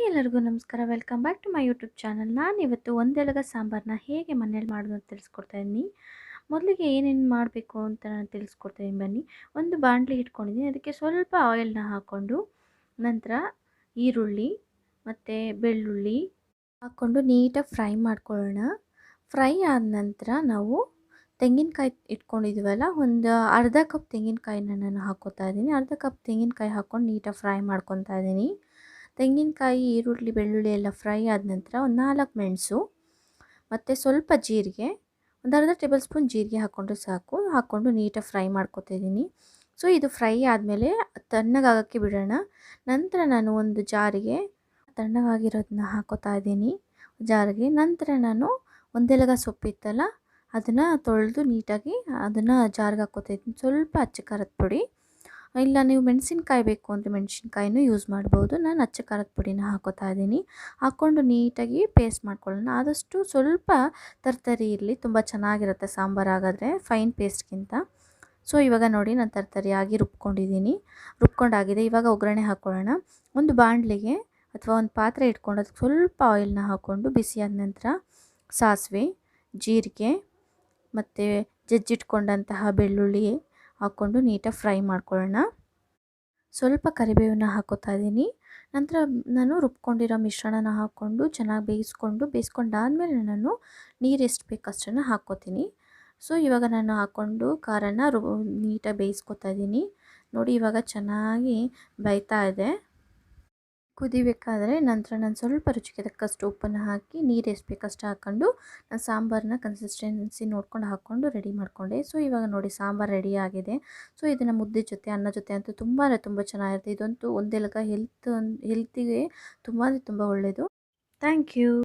ಎಲ್ಲರಿಗೂ ನಮಸ್ಕಾರ. Welcome back to my YouTube channel. ನಾನಿವತ್ತು ಒಂದೆಲಗ ಸಾಂಬಾರನ್ನ ಹೇಗೆ ಮನೇಲಿ ಮಾಡೋದು ಅಂತ ತಿಳಿಸ್ಕೊಡ್ತಾ ಇದ್ದೀನಿ. ಮೊದಲಿಗೆ ಏನೇನು ಮಾಡಬೇಕು ಅಂತ ನಾನು ತಿಳಿಸ್ಕೊಡ್ತಾ ಇದ್ದೀನಿ ಬನ್ನಿ. ಒಂದು ಬಾಣಲಿ ಇಟ್ಕೊಂಡಿದ್ದೀನಿ, ಅದಕ್ಕೆ ಸ್ವಲ್ಪ ಆಯಿಲ್ನ ಹಾಕ್ಕೊಂಡು ನಂತರ ಈರುಳ್ಳಿ ಮತ್ತು ಬೆಳ್ಳುಳ್ಳಿ ಹಾಕ್ಕೊಂಡು ನೀಟಾಗಿ ಫ್ರೈ ಮಾಡ್ಕೊಳ್ಳೋಣ. ಫ್ರೈ ಆದ ನಂತರ ನಾವು ತೆಂಗಿನಕಾಯಿ ಇಟ್ಕೊಂಡಿದ್ದೀವಲ್ಲ, ಒಂದು ಅರ್ಧ ಕಪ್ ತೆಂಗಿನಕಾಯಿನ ನಾನು ಹಾಕ್ಕೋತಾ ಇದ್ದೀನಿ. ಅರ್ಧ ಕಪ್ ತೆಂಗಿನಕಾಯಿ ಹಾಕ್ಕೊಂಡು ನೀಟಾಗಿ ಫ್ರೈ ಮಾಡ್ಕೊತಾ ಇದ್ದೀನಿ. ತೆಂಗಿನಕಾಯಿ, ಈರುಳ್ಳಿ, ಬೆಳ್ಳುಳ್ಳಿ ಎಲ್ಲ ಫ್ರೈ ಆದ ನಂತರ ಒಂದು 4 ಮೆಣಸು ಮತ್ತು ಸ್ವಲ್ಪ ಜೀರಿಗೆ, ಒಂದು ಅರ್ಧ ಟೇಬಲ್ ಸ್ಪೂನ್ ಜೀರಿಗೆ ಹಾಕ್ಕೊಂಡ್ರೆ ಸಾಕು. ಹಾಕ್ಕೊಂಡು ನೀಟಾಗಿ ಫ್ರೈ ಮಾಡ್ಕೊತಿದ್ದೀನಿ. ಸೊ ಇದು ಫ್ರೈ ಆದಮೇಲೆ ತಣ್ಣಗಾಗೋಕ್ಕೆ ಬಿಡೋಣ. ನಂತರ ನಾನು ಒಂದು ಜಾರಿಗೆ ತಣ್ಣಗಾಗಿರೋದನ್ನ ಹಾಕೋತಾ ಇದ್ದೀನಿ ಜಾರಿಗೆ. ನಂತರ ನಾನು ಒಂದೆಲಗ ಸೊಪ್ಪಿತ್ತಲ್ಲ, ಅದನ್ನು ತೊಳೆದು ನೀಟಾಗಿ ಅದನ್ನು ಜಾರಿಗೆ ಹಾಕ್ಕೋತಾ ಇದ್ದೀನಿ. ಸ್ವಲ್ಪ ಅಚ್ಚ ಖಾರದ ಪುಡಿ, ಇಲ್ಲ ನೀವು ಮೆಣಸಿನ್ಕಾಯಿ ಬೇಕು ಅಂದರೆ ಮೆಣಸಿನ್ಕಾಯಿನೂ ಯೂಸ್ ಮಾಡ್ಬೋದು. ನಾನು ಅಚ್ಚ ಖಾರದ ಪುಡಿನ ಹಾಕೋತಾ ಇದ್ದೀನಿ. ಹಾಕ್ಕೊಂಡು ನೀಟಾಗಿ ಪೇಸ್ಟ್ ಮಾಡ್ಕೊಳ್ಳೋಣ. ಆದಷ್ಟು ಸ್ವಲ್ಪ ತರ್ತರಿ ಇರಲಿ, ತುಂಬ ಚೆನ್ನಾಗಿರುತ್ತೆ ಸಾಂಬಾರು ಹಾಗಾದರೆ ಫೈನ್ ಪೇಸ್ಟ್ಗಿಂತ. ಸೊ ಇವಾಗ ನೋಡಿ ನಾನು ತರ್ತರಿಯಾಗಿ ರುಬ್ಕೊಂಡಾಗಿದೆ. ಇವಾಗ ಒಗ್ಗರಣೆ ಹಾಕ್ಕೊಳ್ಳೋಣ. ಒಂದು ಬಾಣಲಿಗೆ ಅಥವಾ ಒಂದು ಪಾತ್ರೆ ಇಟ್ಕೊಂಡು ಅದಕ್ಕೆ ಸ್ವಲ್ಪ ಆಯಿಲ್ನ ಹಾಕ್ಕೊಂಡು ಬಿಸಿಯಾದ ನಂತರ ಸಾಸಿವೆ, ಜೀರಿಗೆ ಮತ್ತು ಜಜ್ಜಿಟ್ಕೊಂಡಂತಹ ಬೆಳ್ಳುಳ್ಳಿ ಹಾಕ್ಕೊಂಡು ನೀಟಾಗಿ ಫ್ರೈ ಮಾಡ್ಕೊಳ್ಳೋಣ. ಸ್ವಲ್ಪ ಕರಿಬೇವನ್ನ ಹಾಕೋತಾ ಇದ್ದೀನಿ. ನಂತರ ನಾನು ರುಬ್ಕೊಂಡಿರೋ ಮಿಶ್ರಣನ ಹಾಕ್ಕೊಂಡು ಚೆನ್ನಾಗಿ ಬೇಯಿಸ್ಕೊಂಡಾದಮೇಲೆ ನಾನು ನೀರು ಎಷ್ಟು ಬೇಕು ಅಷ್ಟನ್ನು ಹಾಕ್ಕೋತೀನಿ. ಸೊ ಇವಾಗ ನಾನು ಹಾಕ್ಕೊಂಡು ಖಾರನ ನೀಟಾಗಿ ಬೇಯಿಸ್ಕೊತಾ ಇದ್ದೀನಿ. ನೋಡಿ ಇವಾಗ ಚೆನ್ನಾಗಿ ಬೇಯ್ತಾ ಇದೆ. ಕುದಿಬೇಕಾದ್ರೆ ನಂತರ ನಾನು ಸ್ವಲ್ಪ ರುಚಿಗೆ ತಕ್ಕಷ್ಟು ಉಪ್ಪನ್ನು ಹಾಕಿ ನೀರು ಎಷ್ಟು ಬೇಕಷ್ಟು ಹಾಕ್ಕೊಂಡು ನಾನು ಸಾಂಬಾರನ್ನ ಕನ್ಸಿಸ್ಟೆನ್ಸಿ ನೋಡ್ಕೊಂಡು ಹಾಕ್ಕೊಂಡು ರೆಡಿ ಮಾಡಿಕೊಂಡೆ. ಸೊ ಇವಾಗ ನೋಡಿ ಸಾಂಬಾರು ರೆಡಿ ಆಗಿದೆ. ಸೊ ಇದನ್ನು ಮುದ್ದೆ ಜೊತೆ, ಅನ್ನ ಜೊತೆ ಅಂತೂ ತುಂಬ ಚೆನ್ನಾಗಿರುತ್ತೆ. ಇದಂತೂ ಒಂದೆಲಗ ಹೆಲ್ತಿಗೆ ತುಂಬ ಒಳ್ಳೆಯದು. Thank you.